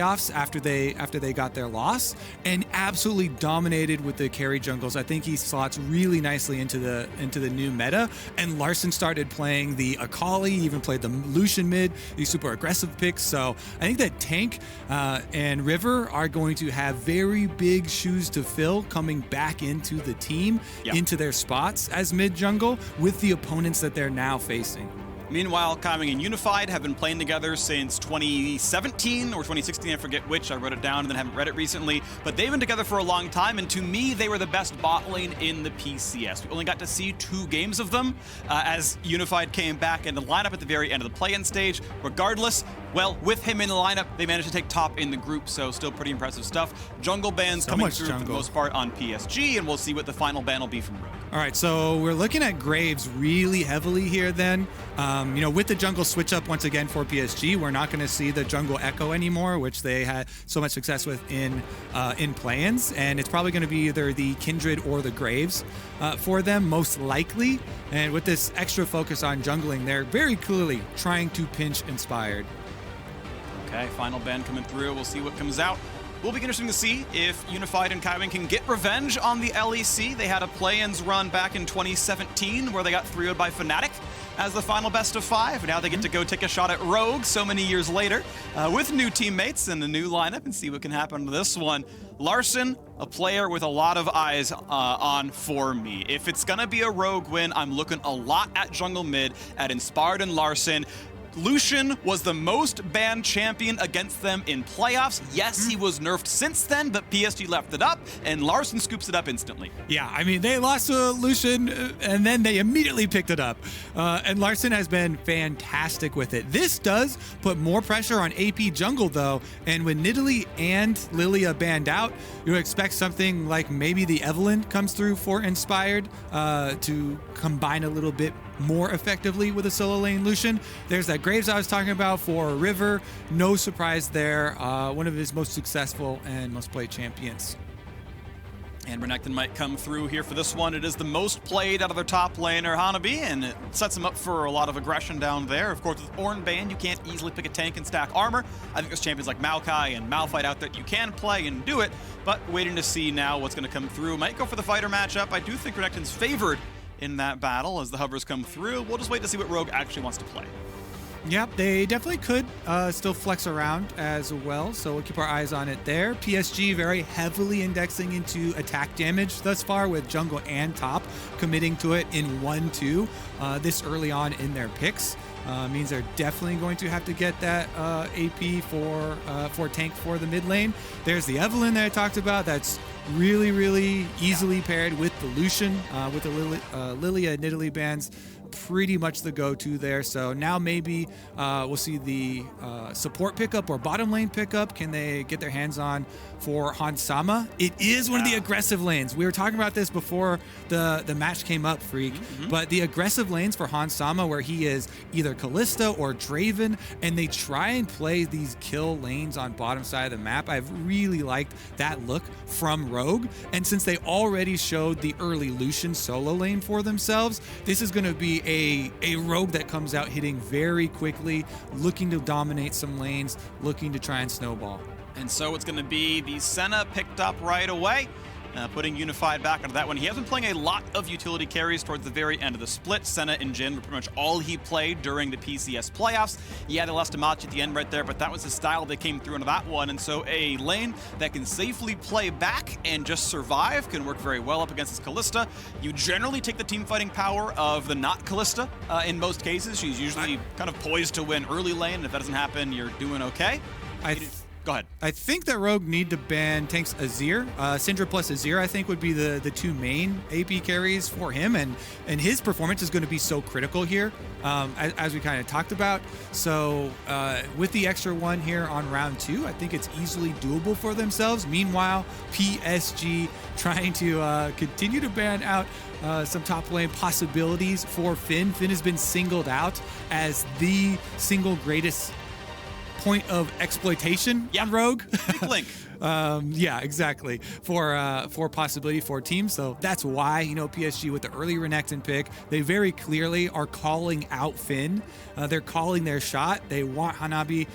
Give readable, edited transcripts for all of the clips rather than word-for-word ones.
playoffs after they got their loss, and absolutely dominated with the carry jungles. I think he slots really nicely into the new meta. And Larson started playing the Akali, even played the Lucian mid, these super aggressive picks. So I think that Tank and River are going to have very big shoes to fill coming back into the team, into their spots as mid jungle with the opponents that they're now facing. Meanwhile, Kaiwing and Unified have been playing together since 2017 or 2016, I forget which. I wrote it down and then haven't read it recently. But they've been together for a long time, and to me, they were the best bot lane in the PCS. We only got to see 2 games of them as Unified came back in the lineup at the very end of the play-in stage. Regardless, well, with him in the lineup, they managed to take top in the group, so still pretty impressive stuff. Jungle bans coming through for the most part on PSG, and we'll see what the final ban will be from Rogue. All right, so we're looking at Graves really heavily here then. You know, with the jungle switch up once again for PSG, we're not going to see the jungle echo anymore, which they had so much success with in play-ins, and it's probably going to be either the Kindred or the Graves for them, most likely. And with this extra focus on jungling, they're very clearly trying to pinch Inspired. Okay, final ban coming through. We'll see what comes out. Will be interesting to see if Unified and Kaiwing can get revenge on the LEC. They had a play-ins run back in 2017 where they got 3-0'd by Fnatic as the final best of 5. Now they get to go take a shot at Rogue so many years later with new teammates and a new lineup, and see what can happen to this one. Larson, a player with a lot of eyes on for me. If it's gonna be a Rogue win, I'm looking a lot at jungle mid, at Inspired and Larson. Lucian was the most banned champion against them in playoffs. Yes, he was nerfed since then, but PSG left it up, and Larson scoops it up instantly. Yeah, I mean, they lost to Lucian, and then they immediately picked it up. And Larson has been fantastic with it. This does put more pressure on AP jungle, though, and when Nidalee and Lilia banned out, you expect something like maybe the Evelynn comes through for Inspired to combine a little bit more effectively with a solo lane Lucian. There's that Graves I was talking about for River. No surprise there. One of his most successful and most played champions. And Renekton might come through here for this one. It is the most played out of their top laner, Hanabi, and it sets him up for a lot of aggression down there. Of course, with Ornn banned, you can't easily pick a tank and stack armor. I think there's champions like Maokai and Malphite out there that you can play and do it, but waiting to see now what's going to come through. Might go for the fighter matchup. I do think Renekton's favored in that battle as the hovers come through. We'll just wait to see what Rogue actually wants to play. Yep, they definitely could still flex around as well, so we'll keep our eyes on it there. PSG very heavily indexing into attack damage thus far, with jungle and top committing to it in 1-2 this early on in their picks. Means they're definitely going to have to get that AP for tank for the mid lane. There's the Evelynn that I talked about. That's really, really easily paired with the Lucian, with the Lilia and Nidalee bans. Pretty much the go-to there. So now maybe we'll see the support pickup or bottom lane pickup. Can they get their hands on for Hans Sama? It is one of the aggressive lanes. We were talking about this before the match came up, Freak. But the aggressive lanes for Hans Sama, where he is either Kalista or Draven, and they try and play these kill lanes on bottom side of the map. I've really liked that look from Rogue. And since they already showed the early Lucian solo lane for themselves, this is going to be a Rogue that comes out hitting very quickly, looking to dominate some lanes, looking to try and snowball. And so it's going to be the Senna picked up right away, putting Unified back onto that one. He has been playing a lot of utility carries towards the very end of the split. Senna and Jhin were pretty much all he played during the PCS playoffs. He had a last match at the end right there, but that was his style that came through into that one. And so a lane that can safely play back and just survive can work very well up against this Kalista. You generally take the team fighting power of the not Kalista in most cases. She's usually kind of poised to win early lane, and if that doesn't happen, you're doing okay. Go ahead. I think that Rogue need to ban tanks Azir. Syndra plus Azir, I think, would be the two main AP carries for him, and his performance is going to be so critical here, as we kind of talked about. So with the extra one here on round 2, I think it's easily doable for themselves. Meanwhile, PSG trying to continue to ban out some top lane possibilities for Finn. Finn has been singled out as the single greatest point of exploitation on Rogue. Weak link. Yeah, exactly. For possibility for teams. So that's why, PSG with the early Renekton pick, they very clearly are calling out Finn. They're calling their shot. They want Hanabi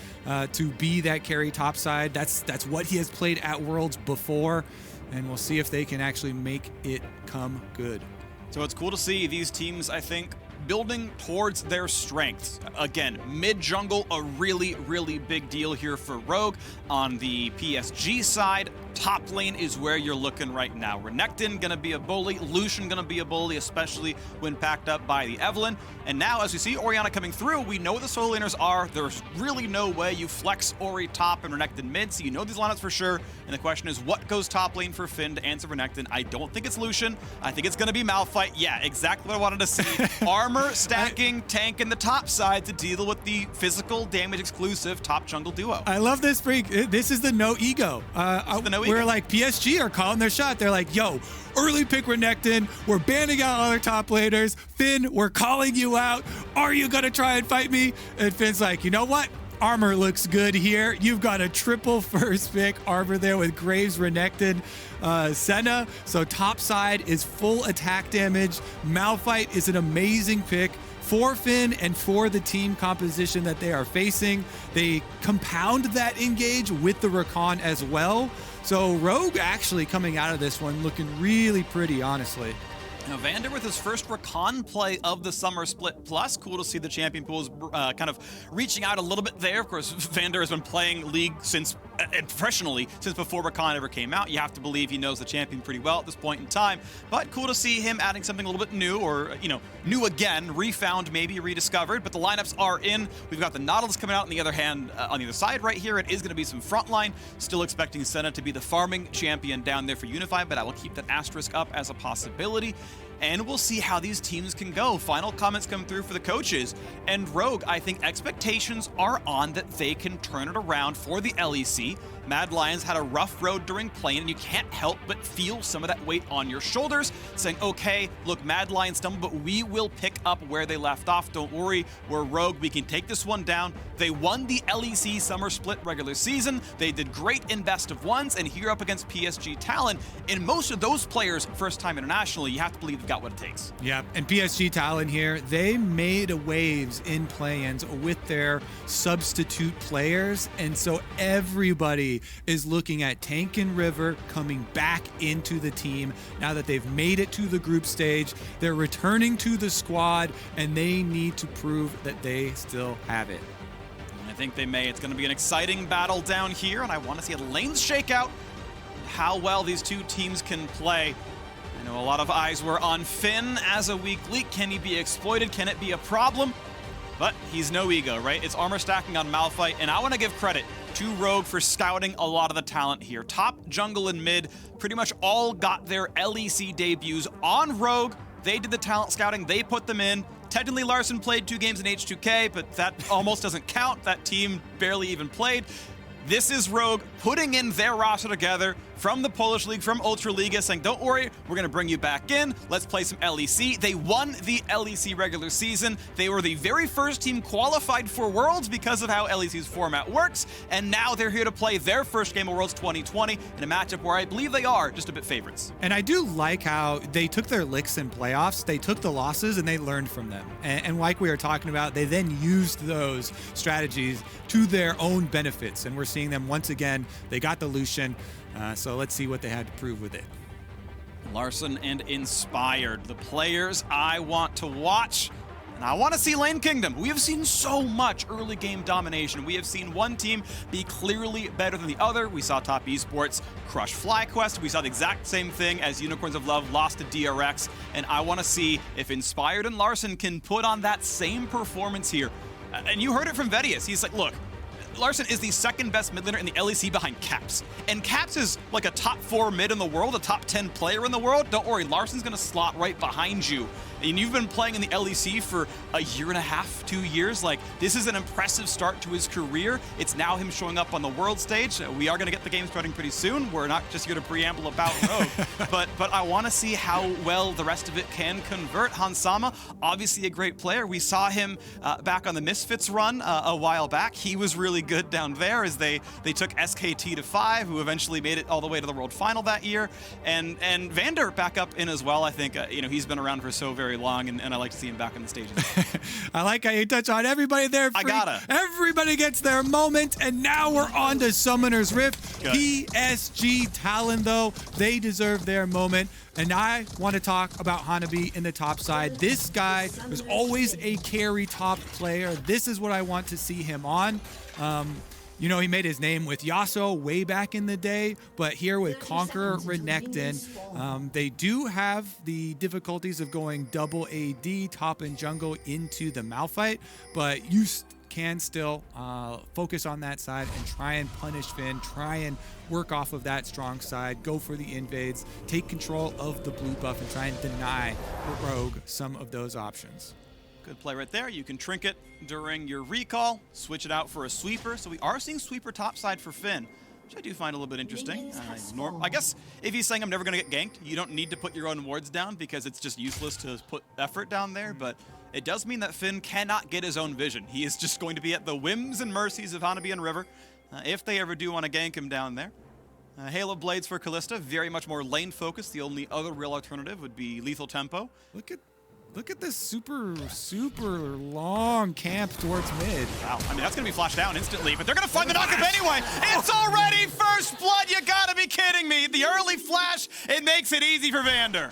to be that carry topside. That's what he has played at Worlds before. And we'll see if they can actually make it come good. So it's cool to see these teams, I think, building towards their strengths. Again, mid-jungle, a really, really big deal here for Rogue. On the PSG side, top lane is where you're looking right now. Renekton gonna be a bully, Lucian gonna be a bully, especially when packed up by the Evelynn. And now, as we see Orianna coming through, we know what the solo laners are. There's really no way you flex Ori top and Renekton mid, so you know these lineups for sure. And the question is, what goes top lane for Finn to answer Renekton? I don't think it's Lucian. I think it's gonna be Malphite. Yeah, exactly what I wanted to see. Armor, stacking, tank in the top side to deal with the physical damage exclusive top jungle duo. I love this, Freak. This is the no ego. We're like, PSG are calling their shot. They're like, yo, early pick Renekton. We're banning out other top laners. Finn, we're calling you out. Are you going to try and fight me? And Finn's like, you know what? Armor looks good here. You've got a triple first pick Armor there with Graves, Renekton, Senna. So top side is full attack damage. Malphite is an amazing pick for Finn and for the team composition that they are facing. They compound that engage with the Rakan as well. So Rogue actually coming out of this one looking really pretty, honestly. Now, Vander with his first Rakan play of the Summer Split Plus. Cool to see the champion pools kind of reaching out a little bit there. Of course, Vander has been playing League professionally since before Rakan ever came out. You have to believe he knows the champion pretty well at this point in time. But cool to see him adding something a little bit new, or, new again, refound, maybe rediscovered. But the lineups are in. We've got the Nautilus coming out on the other hand, on the other side right here. It is going to be some frontline. Still expecting Senna to be the farming champion down there for Unify, but I will keep that asterisk up as a possibility. And we'll see how these teams can go. Final comments come through for the coaches. And Rogue, I think expectations are on that they can turn it around for the LEC. Mad Lions had a rough road during playing, and you can't help but feel some of that weight on your shoulders, saying, okay, look, Mad Lions stumbled, but we will pick up where they left off. Don't worry, we're Rogue. We can take this one down. They won the LEC Summer Split regular season. They did great in best of ones, and here up against PSG Talon. And most of those players, first time internationally, you have to believe they've got what it takes. Yeah, and PSG Talon here, they made waves in play-ins with their substitute players, and so everybody is looking at Tank and River coming back into the team now that they've made it to the group stage. They're returning to the squad, and they need to prove that they still have it. And I think they may. It's going to be an exciting battle down here, and I want to see a lanes shakeout, how well these two teams can play. I know a lot of eyes were on Finn as a weak leak. Can he be exploited? Can it be a problem? But he's no ego, right? It's armor stacking on Malphite, and I want to give credit to Rogue for scouting a lot of the talent here. Top, jungle, and mid pretty much all got their LEC debuts on Rogue. They did the talent scouting. They put them in. Technically, Larson played 2 games in H2K, but that almost doesn't count. That team barely even played. This is Rogue putting in their roster together from the Polish League, from Ultra Liga, saying, don't worry, we're going to bring you back in. Let's play some LEC. They won the LEC regular season. They were the very first team qualified for Worlds because of how LEC's format works. And now they're here to play their first game of Worlds 2020 in a matchup where I believe they are just a bit favorites. And I do like how they took their licks in playoffs. They took the losses and they learned from them. And like we were talking about, they then used those strategies to their own benefits. And we're seeing them once again. They got the Lucian. So let's see what they had to prove with it. Larson and Inspired, the players I want to watch. And I want to see Lane Kingdom. We have seen so much early game domination. We have seen one team be clearly better than the other. We saw Top Esports crush FlyQuest. We saw the exact same thing as Unicorns of Love lost to DRX. And I want to see if Inspired and Larson can put on that same performance here. And you heard it from Vedius. He's like, look, Larson is the second best mid laner in the LEC behind Caps. And Caps is like a top 4 mid in the world, a top 10 player in the world. Don't worry, Larson's going to slot right behind you. And you've been playing in the LEC for a year and a half, 2 years. Like, this is an impressive start to his career. It's now him showing up on the world stage. We are going to get the game starting pretty soon. We're not just here to preamble about Rogue, but I want to see how well the rest of it can convert. Hansama, obviously a great player. We saw him back on the Misfits run a while back. He was really good down there as they took SKT to 5, who eventually made it all the way to the World Final that year. And Vander back up in as well. I think, he's been around for so very long, and I like to see him back on the stages. I like how you touch on everybody there. I gotta. Everybody gets their moment, and now we're on to Summoner's Rift. Good. PSG Talon, though, they deserve their moment. And I want to talk about Hanabi in the top side. This guy was always a carry top player. This is what I want to see him on. He made his name with Yasuo way back in the day, but here with Conqueror Renekton, they do have the difficulties of going double AD, top and jungle into the Malphite, but you can still focus on that side and try and punish Finn, try and work off of that strong side, go for the invades, take control of the blue buff, and try and deny Rogue some of those options. Good play right there. You can trinket during your recall, switch it out for a sweeper. So we are seeing sweeper topside for Finn, which I do find a little bit interesting. I guess if he's saying I'm never going to get ganked, you don't need to put your own wards down because it's just useless to put effort down there. But it does mean that Finn cannot get his own vision. He is just going to be at the whims and mercies of Hanabi and River if they ever do want to gank him down there. Halo Blades for Kalista, very much more lane focused. The only other real alternative would be Lethal Tempo. Look at this super long camp towards mid. Wow, I mean, that's going to be flashed down instantly, but they're going to find the knockup anyway. It's already first blood. You got to be kidding me. The early flash, it makes it easy for Vander.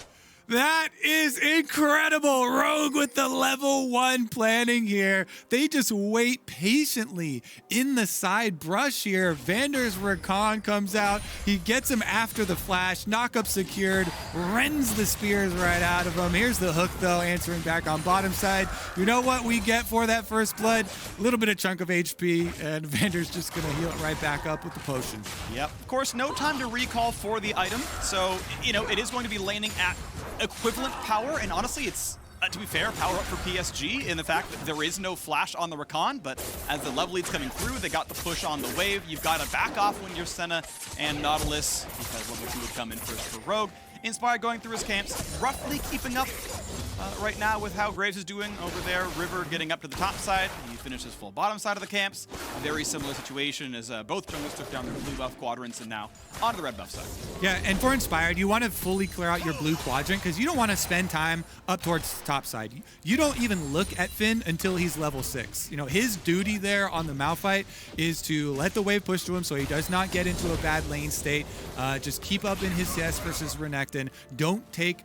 That is incredible. Rogue with the level 1 planning here. They just wait patiently in the side brush here. Vander's Rakan comes out. He gets him after the flash. Knockup secured. Rends the spears right out of him. Here's the hook, though, answering back on bottom side. You know what we get for that first blood? A little bit of chunk of HP, and Vander's just going to heal it right back up with the potion. Yep. Of course, no time to recall for the item. So, it is going to be laning at equivalent power, and honestly, it's, to be fair, power up for PSG in the fact that there is no flash on the Rakan, but as the level lead's coming through, they got the push on the wave. You've got to back off when you're Senna and Nautilus, because level 2 would come in first for Rogue. Inspire going through his camps, roughly keeping up right now with how Graves is doing over there. River getting up to the top side. He finishes full bottom side of the camps. Very similar situation as both junglers took down their blue buff quadrants and now onto the red buff side. Yeah, and for Inspired, you want to fully clear out your blue quadrant because you don't want to spend time up towards the top side. You don't even look at Finn until he's level 6. His duty there on the Malphite is to let the wave push to him so he does not get into a bad lane state. Just keep up in his CS versus Renekton. Don't take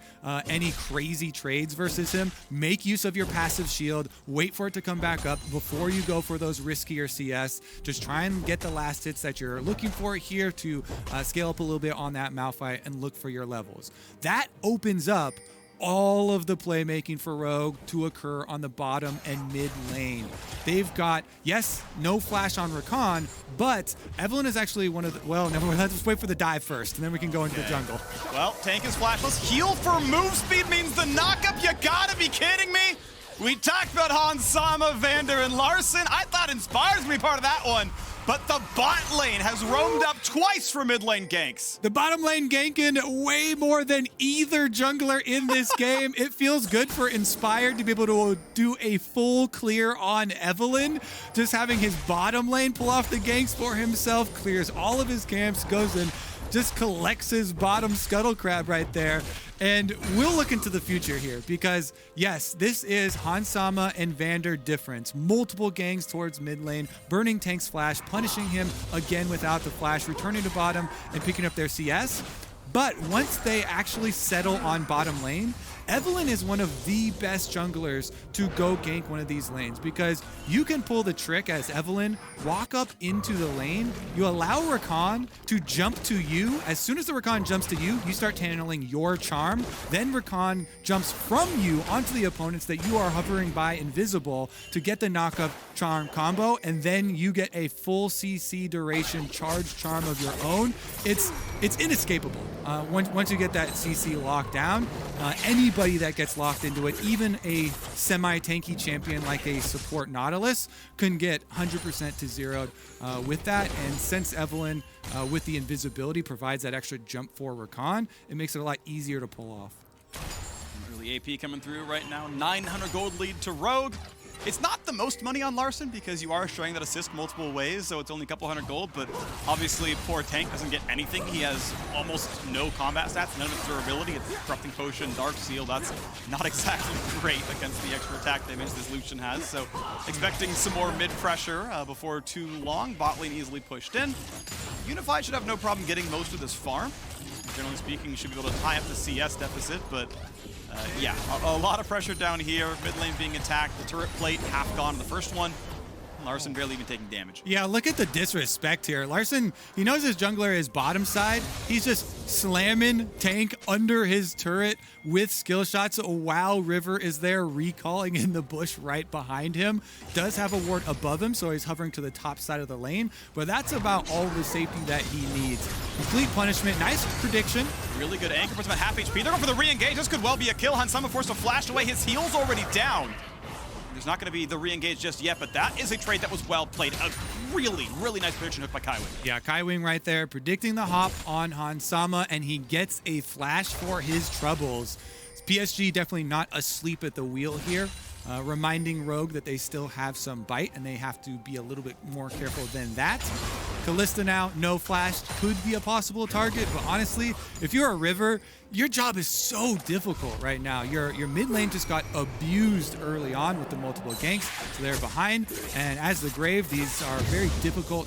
any crazy trades versus him. Make use of your passive shield. Wait for it to come back up before you go for those riskier CS. Just try and get the last hits that you're looking for here to scale up a little bit on that Malphite and look for your levels. That opens up all of the playmaking for Rogue to occur on the bottom and mid lane. They've got, yes, no flash on Rakan, but Evelyn is actually one of the, well, never mind, let's wait for the dive first, and then we can go into the jungle. Well, tank is flashless. Heal for move speed means the knockup. You gotta be kidding me. We talked about Hansama, Vander, and Larson. I thought Inspire's gonna be part of that one. But the bot lane has roamed up twice for mid lane ganks. The bottom lane ganking way more than either jungler in this game. It feels good for Inspired to be able to do a full clear on Evelyn. Just having his bottom lane pull off the ganks for himself, clears all of his camps, goes in, just collects his bottom scuttle crab right there. And we'll look into the future here because, yes, this is Hansama and Vander difference. Multiple gangs towards mid lane, burning tank's flash, punishing him again without the flash, returning to bottom and picking up their CS. But once they actually settle on bottom lane, Evelyn is one of the best junglers to go gank one of these lanes because you can pull the trick as Evelyn, walk up into the lane, you allow Rakan to jump to you. As soon as the Rakan jumps to you, you start channeling your charm. Then Rakan jumps from you onto the opponents that you are hovering by invisible to get the knockup charm combo, and then you get a full CC duration charge charm of your own. It's inescapable. once you get that CC locked down, anybody that gets locked into it, even a semi-tanky champion like a support Nautilus, can get 100% to zeroed with that. And since Evelyn, with the invisibility, provides that extra jump for Rakan, it makes it a lot easier to pull off. Early AP coming through right now. 900 gold lead to Rogue. It's not the most money on Larssen because you are showing that assist multiple ways, so it's only a couple hundred gold, but obviously poor Tank doesn't get anything. He has almost no combat stats, none of its durability. It's Corrupting Potion, Dark Seal. That's not exactly great against the extra attack damage this Lucian has, so expecting some more mid-pressure before too long. Bot lane easily pushed in. Unified should have no problem getting most of this farm. Generally speaking, you should be able to tie up the CS deficit, but yeah, a lot of pressure down here. Mid lane being attacked. The turret plate half gone in the first one. Larssen barely even taking damage. Yeah, look at the disrespect here. Larssen, he knows his jungler is bottom side. He's just slamming Tank under his turret with skill shots while River is there recalling in the bush right behind him. Does have a ward above him, so he's hovering to the top side of the lane, but that's about all the safety that he needs. Complete punishment, nice prediction. Really good anchor, puts him at half HP. They're going for the re-engage. This could well be a kill. Hansama forced to flash away. His heal's already down. There's not going to be the re-engage just yet, but that is a trade that was well played. A really, really nice prediction hook by Kaiwing. Yeah, Kaiwing right there, predicting the hop on Hansama, and he gets a flash for his troubles. PSG definitely not asleep at the wheel here, reminding Rogue that they still have some bite, and they have to be a little bit more careful than that. Kalista now, no flash, could be a possible target, but honestly, if you're a River, your job is so difficult right now. Your mid lane just got abused early on with the multiple ganks, so they're behind. And as the Grave, these are very difficult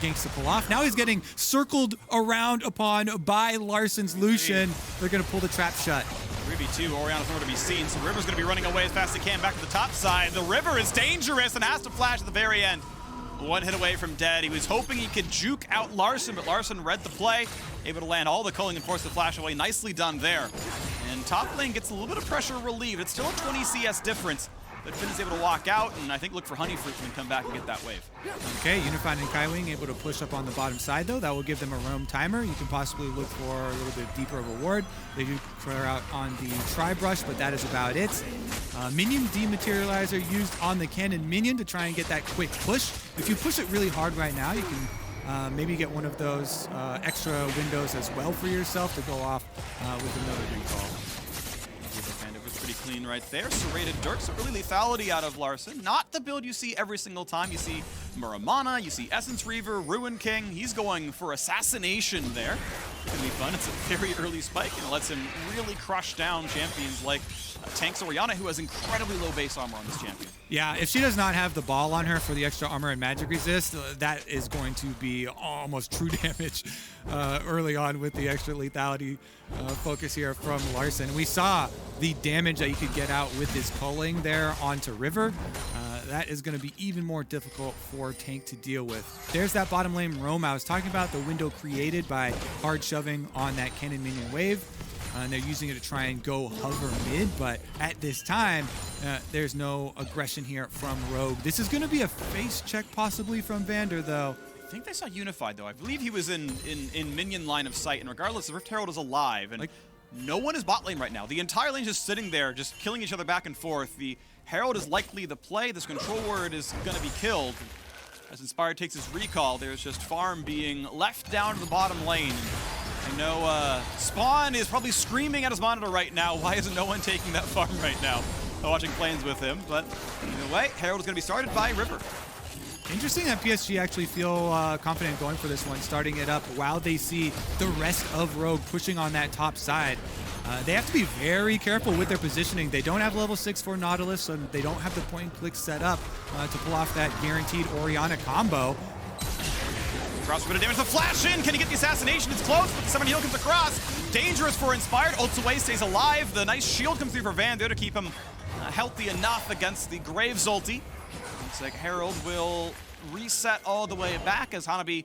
ganks to pull off. Now he's getting circled around upon by Larsen's Lucian. They're gonna pull the trap shut. 3v2, Oriana's nowhere to be seen, so River's gonna be running away as fast as he can back to the top side. The River is dangerous and has to flash at the very end. One hit away from dead. He was hoping he could juke out Larssen, but Larssen read the play, able to land all the culling and force the flash away. Nicely done there. And top lane gets a little bit of pressure relieved. It's still a 20 CS difference, but Finn is able to walk out and I think look for Honeyfruit and come back and get that wave. Okay, Unified and Kaiwing able to push up on the bottom side though. That will give them a roam timer. You can possibly look for a little bit deeper of a ward. They do clear out on the Tri-Brush, but that is about it. Minion Dematerializer used on the cannon minion to try and get that quick push. If you push it really hard right now, you can maybe get one of those extra windows as well for yourself to go off with another recall. Pretty clean right there. Serrated Dirk, so early lethality out of Larssen. Not the build you see every single time. You see Muramana, you see Essence Reaver, Ruin King. He's going for assassination there. It's gonna be fun. It's a very early spike and it lets him really crush down champions like Tank's Oriana, who has incredibly low base armor on this champion. Yeah, if she does not have the ball on her for the extra armor and magic resist, that is going to be almost true damage early on with the extra lethality focus here from Larssen. We saw the damage that you could get out with his culling there onto River. That is going to be even more difficult for Tank to deal with. There's that bottom lane roam. I was talking about the window created by hard shoving on that cannon minion wave. And they're using it to try and go hover mid, but at this time, there's no aggression here from Rogue. This is going to be a face check possibly from Vander, though. I think they saw Unified, though. I believe he was in minion line of sight, and regardless, the Rift Herald is alive, and no one is bot lane right now. The entire lane is just sitting there, just killing each other back and forth. The Herald is likely the play. This control ward is going to be killed. As Inspired takes his recall, there's just farm being left down to the bottom lane. I know Spawn is probably screaming at his monitor right now. Why isn't no one taking that farm right now? Watching planes with him, but either way, Herald is going to be started by River. Interesting that PSG actually feel confident going for this one, starting it up while they see the rest of Rogue pushing on that top side. They have to be very careful with their positioning. They don't have level 6 for Nautilus, so they don't have the point and click set up to pull off that guaranteed Oriana combo. Drops a bit of damage. The flash in. Can he get the assassination? It's close, but the summon heal comes across. Dangerous for Inspired. Ults away, stays alive. The nice shield comes through for Van there to keep him healthy enough against the Graves ulti. Looks like Herald will reset all the way back as Hanabi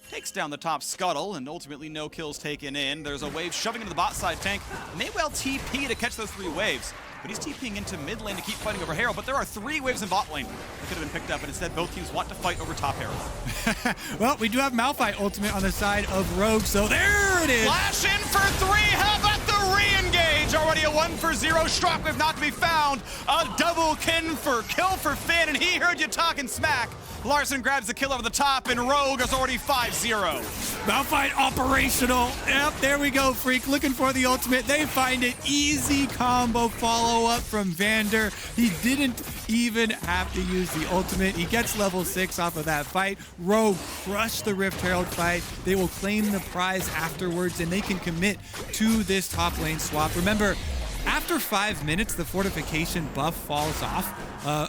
takes down the top scuttle, and ultimately no kills taken in. There's a wave shoving into the bot side. Tank may well TP to catch those 3 waves, but he's TPing into mid lane to keep fighting over Herald, but there are 3 waves in bot lane that could have been picked up, and instead both teams want to fight over top Herald. Well, we do have Malphite ultimate on the side of Rogue, so there There it is. Flash in for 3. How about the re-engage? Already a 1-for-0 Shockwave not to be found. A double kill for Finn, and he heard you talking smack. Larson grabs the kill over the top, and Rogue is already 5-0. Malphite operational. Yep, there we go, Freak. Looking for the ultimate. They find it. Easy combo follow-up from Vander. He didn't even have to use the ultimate. He gets level 6 off of that fight. Rogue crushed the Rift Herald fight. They will claim the prize afterwards, and they can commit to this top lane swap. Remember, after 5 minutes, the fortification buff falls off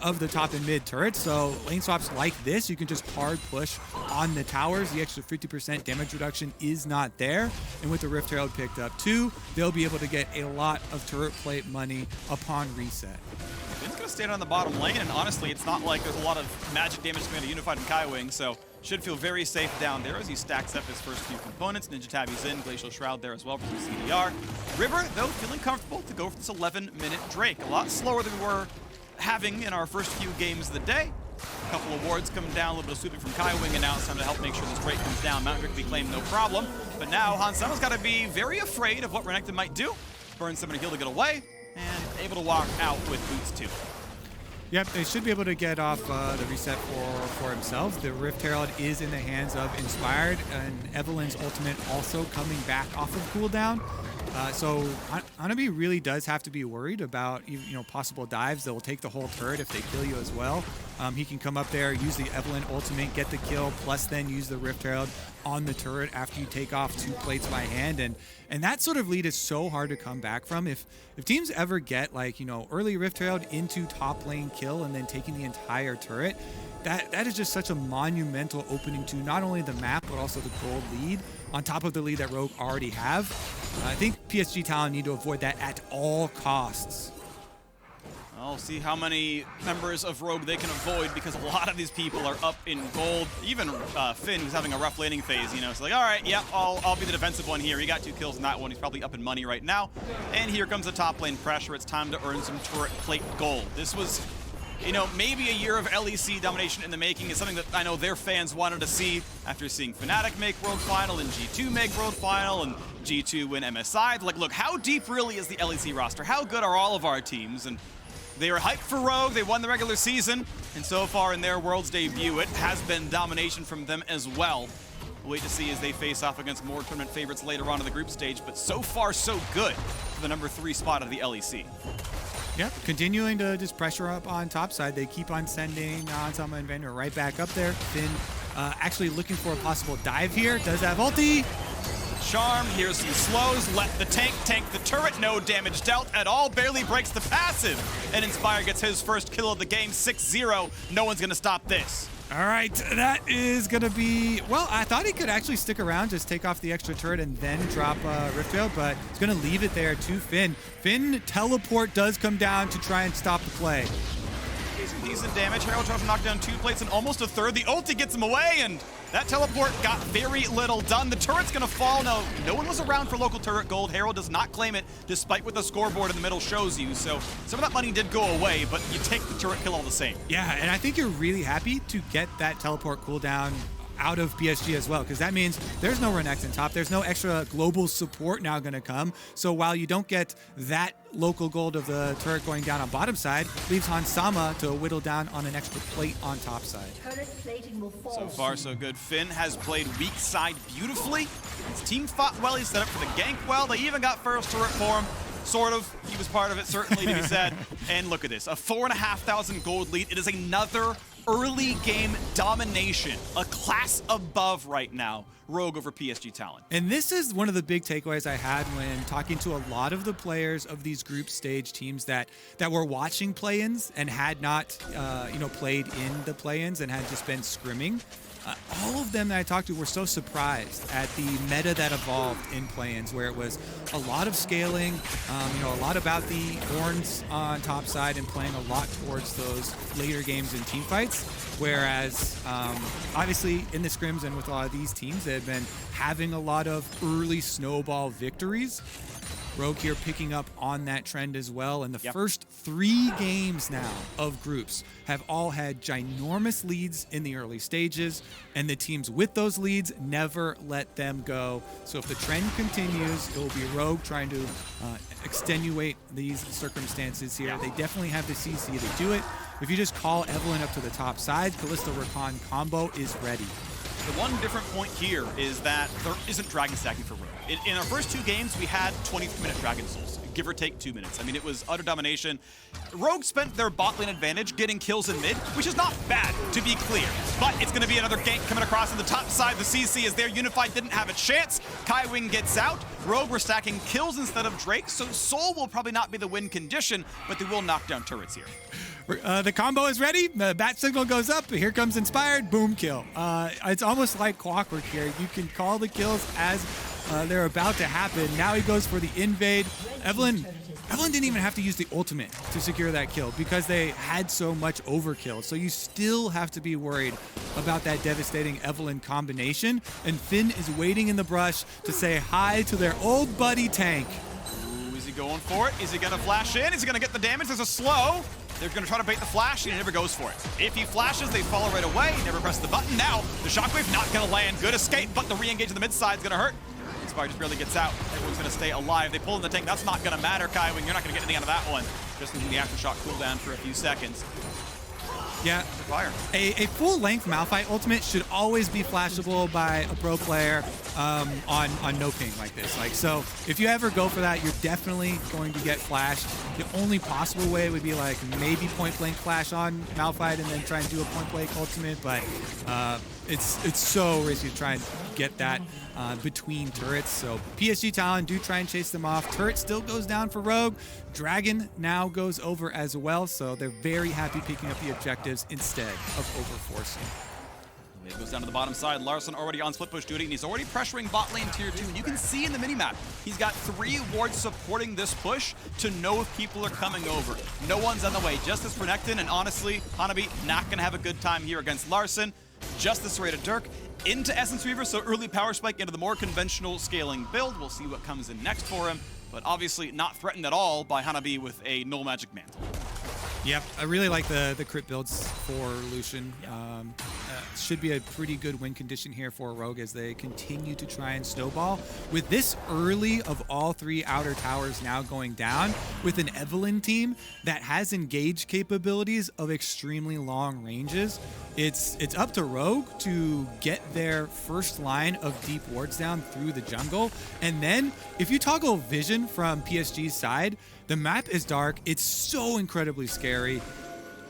of the top and mid turrets. So lane swaps like this, you can just hard push on the towers. The extra 50% damage reduction is not there. And with the Rift Herald picked up too, they'll be able to get a lot of turret plate money upon reset. Finn's gonna stand on the bottom lane, and honestly, it's not like there's a lot of magic damage coming to Unified and Kaiwing, so should feel very safe down there as he stacks up his first few components. Ninja Tabby's in, Glacial Shroud there as well for some CDR. River, though, feeling comfortable to go for this 11-minute Drake. A lot slower than we were having in our first few games of the day. A couple of wards coming down, a little bit of sweeping from Kaiwing, and now it's time to help make sure this Drake comes down. Mountain Drake can be claimed, no problem. But now Hansama's got to be very afraid of what Renekton might do. Burn someone to heal to get away, and able to walk out with boots too. Yep, they should be able to get off the reset for themselves. The Rift Herald is in the hands of Inspired, and Evelyn's ultimate also coming back off of cooldown. So Hanabi really does have to be worried about possible dives that will take the whole turret if they kill you as well. He can come up there, use the Evelyn ultimate, get the kill, plus then use the Rift Herald on the turret after you take off 2 plates by hand. And that sort of lead is so hard to come back from. If teams ever get early Rift Herald into top lane kill and then taking the entire turret, that is just such a monumental opening to not only the map but also the gold lead on top of the lead that Rogue already have. I think PSG Talon need to avoid that at all costs. I'll see how many members of Rogue they can avoid, because a lot of these people are up in gold. Even Finn, who's having a rough laning phase, so like, all right, yeah, I'll be the defensive one here. He got 2 kills in that one. He's probably up in money right now. And here comes the top lane pressure. It's time to earn some turret plate gold. This was, maybe a year of LEC domination in the making. Is something that I know their fans wanted to see after seeing Fnatic make World Final and G2 make World Final and G2 win MSI. Like, look, how deep really is the LEC roster? How good are all of our teams? And they were hyped for Rogue. They won the regular season. And so far in their Worlds debut, it has been domination from them as well. We'll wait to see as they face off against more tournament favorites later on in the group stage. But so far, so good for the number 3 spot of the LEC. Yep, continuing to just pressure up on top side. They keep on sending Hansama and Vander right back up there. Finn actually looking for a possible dive here. Does have ulti. Charm, here's some slows, let the tank the turret, no damage dealt at all, barely breaks the passive. And Inspire gets his first kill of the game, 6-0. No one's gonna stop this. All right, that is gonna be, well, I thought he could actually stick around, just take off the extra turret and then drop Rift Herald, but he's gonna leave it there to Finn. Finn teleport does come down to try and stop the play. Decent damage. Herald tries to knock down 2 plates and almost a third. The ulti gets him away, and that teleport got very little done. The turret's gonna fall. No one was around for local turret gold. Herald does not claim it, despite what the scoreboard in the middle shows you. So some of that money did go away, but you take the turret kill all the same. Yeah, and I think you're really happy to get that teleport cooldown out of PSG as well, because that means there's no Renekton top, there's no extra global support now going to come. So while you don't get that local gold of the turret going down on bottom side, leaves Hansama to whittle down on an extra plate on top side. So far so good. Finn has played weak side beautifully. His team fought well, he set up for the gank well. They even got first turret for him. Sort of. He was part of it, certainly, to be said. And look at this, a 4,500 gold lead. It is another early game domination, a class above right now, Rogue over PSG Talon. And this is one of the big takeaways I had when talking to a lot of the players of these group stage teams that were watching play-ins and had not played in the play-ins and had just been scrimming. All of them that I talked to were so surprised at the meta that evolved in play-ins, where it was a lot of scaling, a lot about the horns on top side and playing a lot towards those later games in team fights. Whereas, obviously, in the scrims and with a lot of these teams that have been having a lot of early snowball victories, Rogue here picking up on that trend as well. And the Yep. first 3 games now of groups have all had ginormous leads in the early stages, and the teams with those leads never let them go. So if the trend continues, it will be Rogue trying to extenuate these circumstances here. They definitely have the CC to do it. If you just call Evelynn up to the top side, Kalista Rakan combo is ready. The one different point here is that there isn't Dragon stacking for Rogue. In our first 2 games, we had 23-minute Dragon Souls, give or take 2 minutes. I mean, it was utter domination. Rogue spent their bot lane advantage getting kills in mid, which is not bad, to be clear. But it's going to be another gank coming across on the top side. The CC is there. Unified didn't have a chance. Kaiwing gets out. Rogue were stacking kills instead of Drake, so Soul will probably not be the win condition, but they will knock down turrets here. The combo is ready. The bat signal goes up. Here comes Inspired. Boom, kill. It's almost like clockwork here. You can call the kills as they're about to happen. Now he goes for the invade. Evelynn didn't even have to use the ultimate to secure that kill because they had so much overkill. So you still have to be worried about that devastating Evelynn combination. And Finn is waiting in the brush to say hi to their old buddy tank. Ooh, is he going for it? Is he going to flash in? Is he going to get the damage? There's a slow. They're going to try to bait the flash, and he never goes for it. If he flashes, they follow right away. He never presses the button. Now, the shockwave not going to land. Good escape, but the re-engage in the mid side is going to hurt. Inspire just barely gets out. Everyone's going to stay alive. They pull in the tank. That's not going to matter, Kaiwing. You're not going to get anything out of that one. Just using the aftershock cooldown for a few seconds. Yeah, Fire. A full-length Malphite ultimate should always be flashable by a pro player on no ping like this. So if you ever go for that, you're definitely going to get flashed. The only possible way would be like maybe point-blank flash on Malphite and then try and do a point-blank ultimate, but it's so risky to try and get that between turrets. So PSG Talon do try and chase them off. Turret still goes down for Rogue. Dragon now goes over as well, so they're very happy picking up the objectives instead of overforcing. It goes down to the bottom side. Larson already on split push duty, and he's already pressuring bot lane tier 2. And you can see in the minimap, he's got 3 wards supporting this push to know if people are coming over. No one's on the way. Justice for Nectin, and honestly, Hanabi not going to have a good time here against Larson. Justice rated Dirk into Essence Reaver, so early power spike into the more conventional scaling build. We'll see what comes in next for him, but obviously not threatened at all by Hanabi with a null magic mantle. Yep, I really like the crit builds for Lucian. Should be a pretty good win condition here for Rogue as they continue to try and snowball. With this early of all 3 outer towers now going down, with an Evelynn team that has engage capabilities of extremely long ranges, it's up to Rogue to get their first line of deep wards down through the jungle. And then if you toggle vision from PSG's side, the map is dark. It's so incredibly scary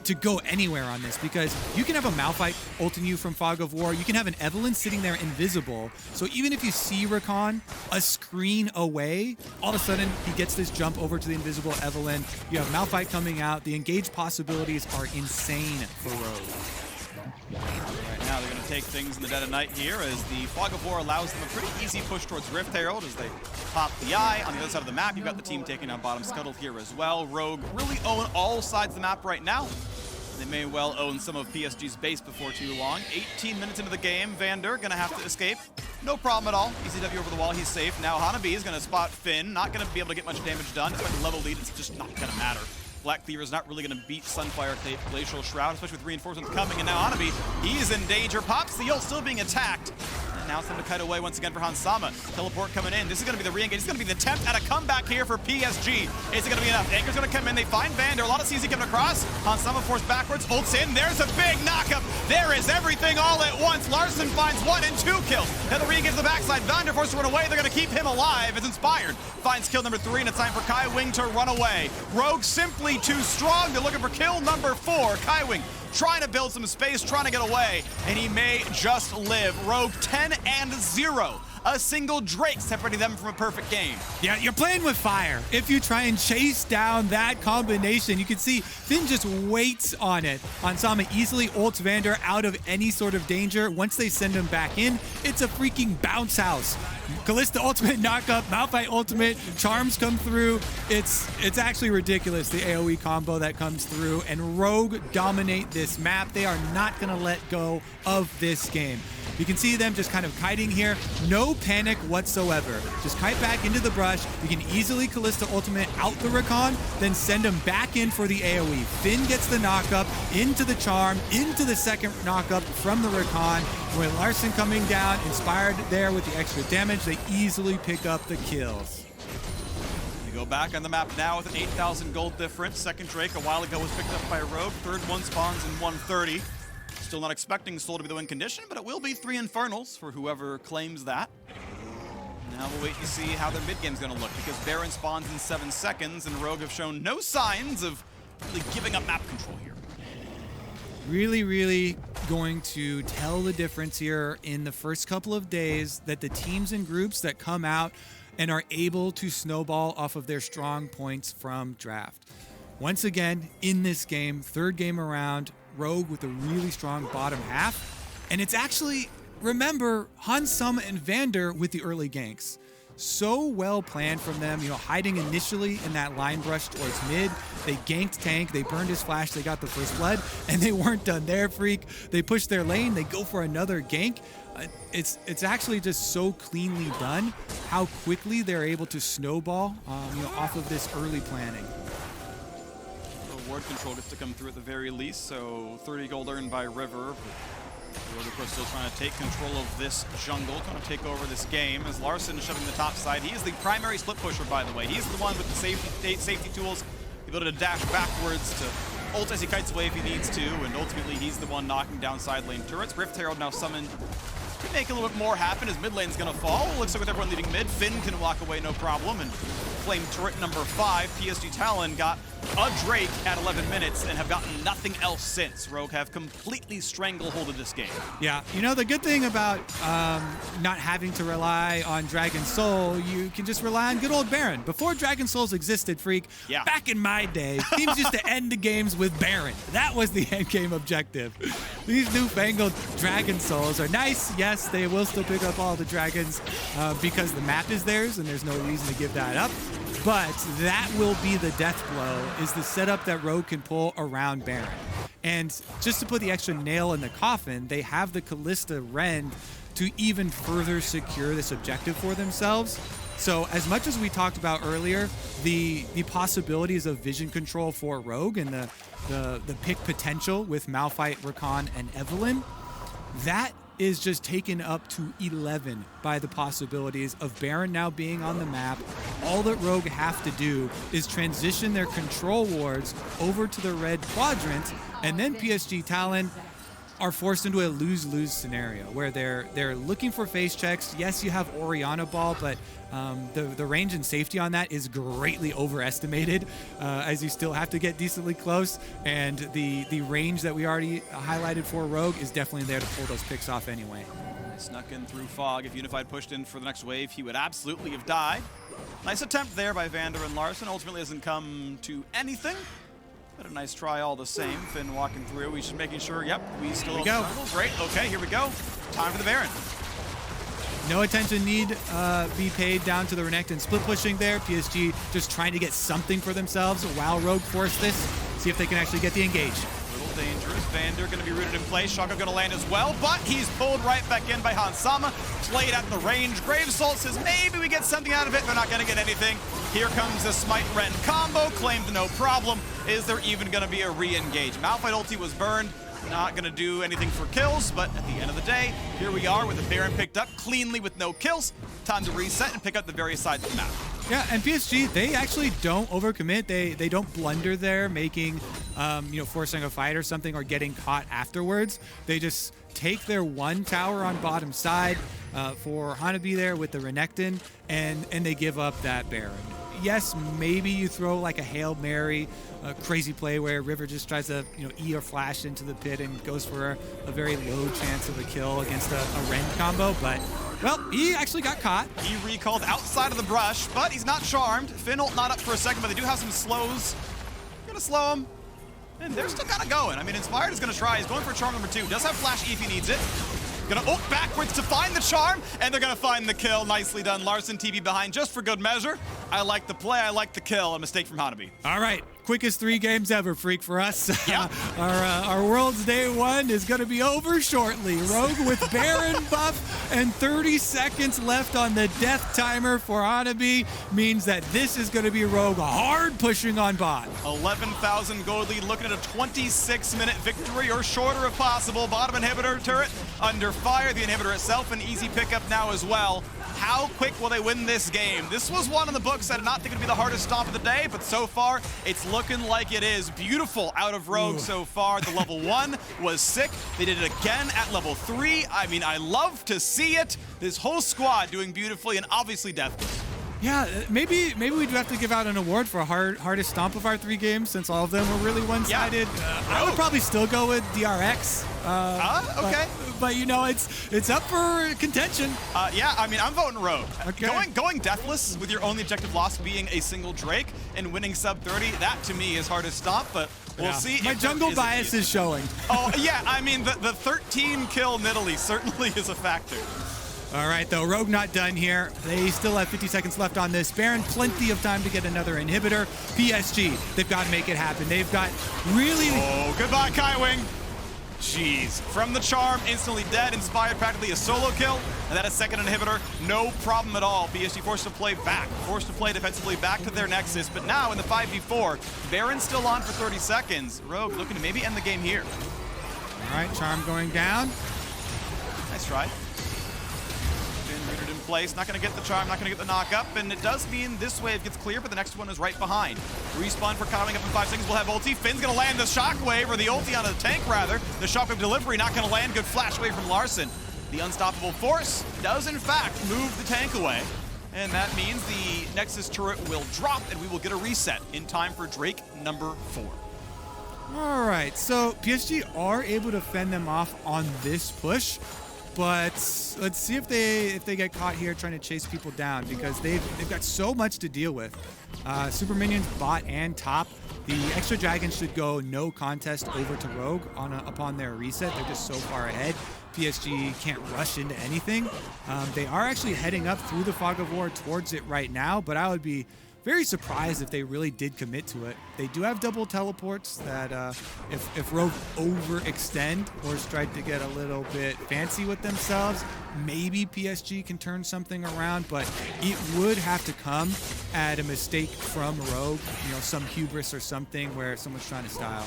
to go anywhere on this because you can have a Malphite ulting you from Fog of War. You can have an Evelynn sitting there invisible. So even if you see Rakan a screen away, all of a sudden he gets this jump over to the invisible Evelynn. You have Malphite coming out. The engage possibilities are insane for Rogue. Right now, they're going to take things in the dead of night here as the Fog of War allows them a pretty easy push towards Rift Herald as they pop the eye. On the other side of the map, you've got the team taking on bottom Scuttle here as well. Rogue really own all sides of the map right now. They may well own some of PSG's base before too long. 18 minutes into the game, Vander going to have to escape. No problem at all. ECW over the wall, he's safe. Now Hanabi is going to spot Finn. Not going to be able to get much damage done. Despite the level lead, it's just not going to matter. Black Cleaver is not really going to beat Sunfire Glacial Shroud, especially with reinforcements coming. And now Hanabi, he's in danger. Pops the ult, still being attacked. And now it's time to kite away once again for Hansama. Teleport coming in. This is going to be the re-engage. This is going to be the attempt at a comeback here for PSG. Is it going to be enough? Anchor's going to come in. They find Vander. A lot of CZ coming across. Hansama forced backwards. Ults in. There's a big knockup. There is everything all at once. Larson finds 1 and 2 kills. Now the re-engage to the backside. Vander forced to run away. They're going to keep him alive as Inspired finds kill number 3, and it's time for Kaiwing to run away. Rogue simply too strong. They're looking for kill number 4. Kaiwing trying to build some space, trying to get away, and he may just live. Rogue 10 and 0. A single Drake separating them from a perfect game. Yeah, you're playing with fire. If you try and chase down that combination, you can see Finn just waits on it. Hansama easily ults Vander out of any sort of danger. Once they send him back in, it's a freaking bounce house. Kalista ultimate knockup, Malphite ultimate, charms come through. It's actually ridiculous, the AoE combo that comes through, and Rogue dominate this map. They are not gonna let go of this game. You can see them just kind of kiting here. No no panic whatsoever. Just kite back into the brush. You can easily Callista ultimate out the Recon, then send him back in for the AoE. Finn gets the knockup into the charm, into the second knockup from the Recon. With Larson coming down, inspired there with the extra damage, they easily pick up the kills. We go back on the map now with an 8,000 gold difference. Second Drake a while ago was picked up by Rogue. Third one spawns in 130. Still not expecting Soul to be the win condition, but it will be 3 Infernals for whoever claims that. Now we'll wait to see how their mid game's gonna look, because Baron spawns in 7 seconds and Rogue have shown no signs of really giving up map control here. Really going to tell the difference here in the first couple of days that the teams and groups that come out and are able to snowball off of their strong points from draft. Once again, in this game, third game around, Rogue with a really strong bottom half. And it's actually, remember, Hansama and Vander with the early ganks. So well planned from them, hiding initially in that line brush towards mid. They ganked tank, they burned his flash, they got the first blood, and they weren't done there, Freak. They push their lane, they go for another gank. It's actually just so cleanly done how quickly they're able to snowball off of this early planning. Ward control gets to come through at the very least, so 30 gold earned by River. Rogue, of course, still trying to take control of this jungle, trying to take over this game. As Larson is shoving the top side, he is the primary split pusher, by the way. He's the one with the safety tools, the ability to dash backwards to ult as he kites away if he needs to, and ultimately he's the one knocking down side lane turrets. Rift Herald now summoned to make a little bit more happen as mid lane's gonna fall. Looks like with everyone leaving mid, Finn can walk away no problem, and Flame turret number 5, PSG Talon got a Drake at 11 minutes and have gotten nothing else since. Rogue have completely strangleholded this game. Yeah, the good thing about not having to rely on Dragon Soul, you can just rely on good old Baron. Before Dragon Souls existed, Freak, back in my day, teams used to end the games with Baron. That was the end game objective. These newfangled Dragon Souls are nice. Yes, they will still pick up all the dragons because the map is theirs and there's no reason to give that up. But that will be the death blow, is the setup that Rogue can pull around Baron. And just to put the extra nail in the coffin, they have the Callista Rend to even further secure this objective for themselves. So as much as we talked about earlier, the possibilities of vision control for Rogue and the pick potential with Malphite, Rakan, and Evelynn, that is just taken up to 11 by the possibilities of Baron now being on the map. All that Rogue have to do is transition their control wards over to the red quadrant, and then PSG Talon are forced into a lose-lose scenario where they're looking for face checks. Yes, you have Orianna Ball, but the range and safety on that is greatly overestimated, as you still have to get decently close, and the range that we already highlighted for Rogue is definitely there to pull those picks off anyway. Snuck in through Fog. If Unified pushed in for the next wave, he would absolutely have died. Nice attempt there by Vander and Larson. Ultimately doesn't come to anything. But a nice try all the same. Finn walking through. He's just making sure, yep, we still here we go. Great, okay, here we go. Time for the Baron. No attention need be paid down to the Renekton split pushing there. PSG just trying to get something for themselves while Rogue force this. See if they can actually get the engage. A little dangerous. Vander going to be rooted in place. Shaka going to land as well, but he's pulled right back in by Hansama. Played at the range. Grave Salt says maybe we get something out of it. They're not going to get anything. Here comes the Smite Ren combo. Claimed no problem. Is there even going to be a re-engage? Malphite ulti was burned. Not going to do anything for kills, but at the end of the day, here we are with the Baron picked up cleanly with no kills. Time to reset and pick up the various sides of the map. Yeah, and PSG, they actually don't overcommit. They don't blunder there, making, forcing a fight or something or getting caught afterwards. They just take their one tower on bottom side for Hanabi there with the Renekton, and they give up that Baron. Yes, maybe you throw like a Hail Mary, a crazy play where River just tries to, E or flash into the pit and goes for a very low chance of a kill against a Ren combo, but, well, he actually got caught. He recalled outside of the brush, but he's not charmed. Finn ult not up for a second, but they do have some slows. Gonna slow him. And they're still kind of going. I mean, Inspired is gonna try. He's going for charm number 2. Does have flash E if he needs it. Gonna ult backwards to find the charm, and they're gonna find the kill. Nicely done. Larson TV behind just for good measure. I like the play, I like the kill. A mistake from Hanabi. All right, quickest 3 games ever, Freak, for us. Yeah. Our World's Day 1 is going to be over shortly. Rogue with Baron buff and 30 seconds left on the death timer for Hanabi means that this is going to be Rogue hard pushing on bot. 11,000 gold lead, looking at a 26-minute victory or shorter if possible. Bottom inhibitor turret under fire. The inhibitor itself an easy pickup now as well. How quick will they win this game? This was one in the books. I did not think it would be the hardest stomp of the day, but so far, it's looking like it is. Beautiful out of Rogue so far. The level 1 was sick. They did it again at level 3. I mean, I love to see it. This whole squad doing beautifully and obviously deathless. Yeah, maybe we'd have to give out an award for hardest stomp of our 3 games since all of them were really one-sided. Yeah. I would probably still go with DRX. Okay. But you know, it's up for contention. Yeah, I mean, I'm voting Rogue. Okay. Going deathless with your only objective loss being a single Drake and winning sub 30, that to me is hardest stomp, but we'll see. My jungle bias is showing. Oh, yeah, I mean, the 13 kill Nidalee certainly is a factor. All right, though, Rogue not done here. They still have 50 seconds left on this. Baron, plenty of time to get another inhibitor. PSG, they've got to make it happen. They've got really... Oh, goodbye, Kaiwing. Jeez. From the charm, instantly dead, inspired practically a solo kill, and then a second inhibitor, no problem at all. PSG forced to play back, forced to play defensively back to their Nexus, but now in the 5v4, Baron's still on for 30 seconds. Rogue looking to maybe end the game here. All right, charm going down. Nice try. Rooted in place, not going to get the charm, not going to get the knock up, and it does mean this wave gets clear, but the next one is right behind. Respawn for Kaiwing up in 5 seconds. We'll have ulti. Finn's going to land the shockwave, or the ulti on the tank rather. The shockwave delivery not going to land. Good flash wave from Larson. The unstoppable force does in fact move the tank away, and that means the Nexus turret will drop, and we will get a reset in time for Drake number 4. All right, so PSG are able to fend them off on this push. But let's see if they get caught here trying to chase people down, because they've got so much to deal with. Super minions, bot, and top. The extra dragon should go no contest over to Rogue upon their reset. They're just so far ahead. PSG can't rush into anything. They are actually heading up through the Fog of War towards it right now, but I would be very surprised if they really did commit to it. They do have double teleports that if Rogue overextend or try to get a little bit fancy with themselves, maybe PSG can turn something around, but it would have to come at a mistake from Rogue, you know, some hubris or something where someone's trying to style.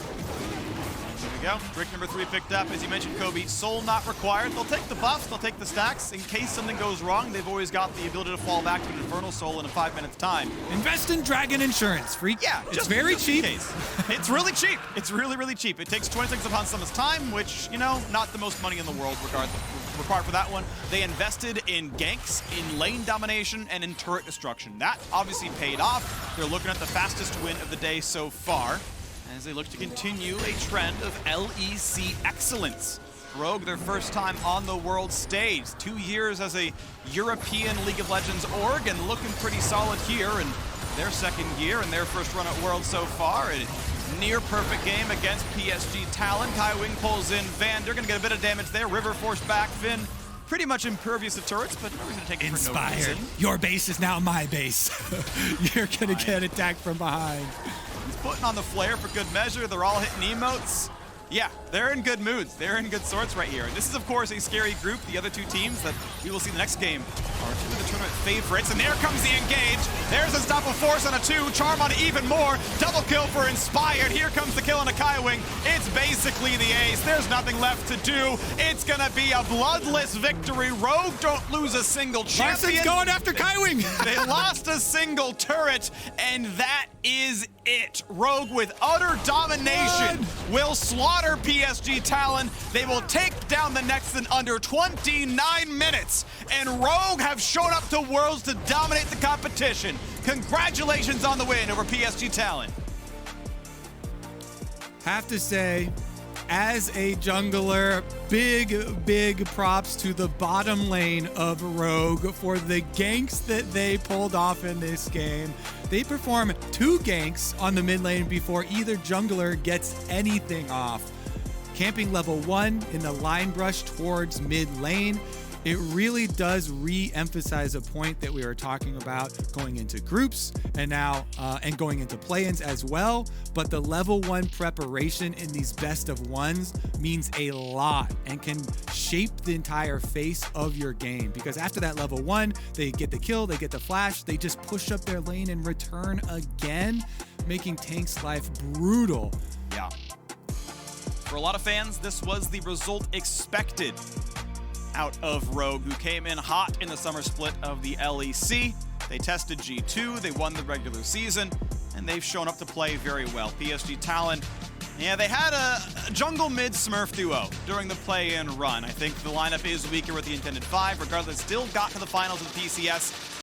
There we go. Brick number 3 picked up. As you mentioned, Kobe, soul not required. They'll take the buffs, they'll take the stacks. In case something goes wrong, they've always got the ability to fall back to an Infernal Soul in a 5 minutes time. Invest in Dragon Insurance, Freak. Yeah, it's very cheap. It's really cheap. It's really, really cheap. It takes 20 seconds upon someone's time, which, you know, not the most money in the world required for that one. They invested in ganks, in lane domination, and in turret destruction. That obviously paid off. They're looking at the fastest win of the day so far, as they look to continue a trend of LEC excellence. Rogue, their first time on the world stage. 2 years as a European League of Legends org, and looking pretty solid here in their second year and their first run at Worlds so far. A near perfect game against PSG Talon. Kaiwing pulls in Vander, gonna get a bit of damage there. River forced back. Finn pretty much impervious to turrets, but no reason to take it for no reason. Your base is now my base. You're gonna get attacked from behind. He's putting on the flare for good measure. They're all hitting emotes. Yeah, they're in good moods. They're in good sorts right here. And this is, of course, a scary group. The other 2 teams that we will see in the next game are 2 of the tournament favorites. And there comes the engage. There's Unstoppable Force on a 2. Charm on even more. Double kill for Inspired. Here comes the kill on a Kaiwing. It's basically the ace. There's nothing left to do. It's going to be a bloodless victory. Rogue don't lose a single champion. Larson's going after Kaiwing. They lost a single turret, and that is it. Rogue, with utter domination, will slaughter PSG Talon. They will take down the Nexus in under 29 minutes. And Rogue have shown up to Worlds to dominate the competition. Congratulations on the win over PSG Talon. Have to say, as a jungler, big props to the bottom lane of Rogue for the ganks that they pulled off in this game. They perform 2 ganks on the mid lane before either jungler gets anything off. Camping level 1 in the line brush towards mid lane. It really does re-emphasize a point that we were talking about going into groups and now and going into play-ins as well. But the level 1 preparation in these best of ones means a lot and can shape the entire face of your game, because after that level 1, they get the kill, they get the flash, they just push up their lane and return again, making Tank's life brutal. Yeah. For a lot of fans, this was the result expected out of Rogue, who came in hot in the summer split of the LEC. They tested G2, they won the regular season, and they've shown up to play very well. PSG Talon, yeah, they had a jungle mid Smurf duo during the play-in run. I think the lineup is weaker with the intended 5. Regardless, still got to the finals of the PCS.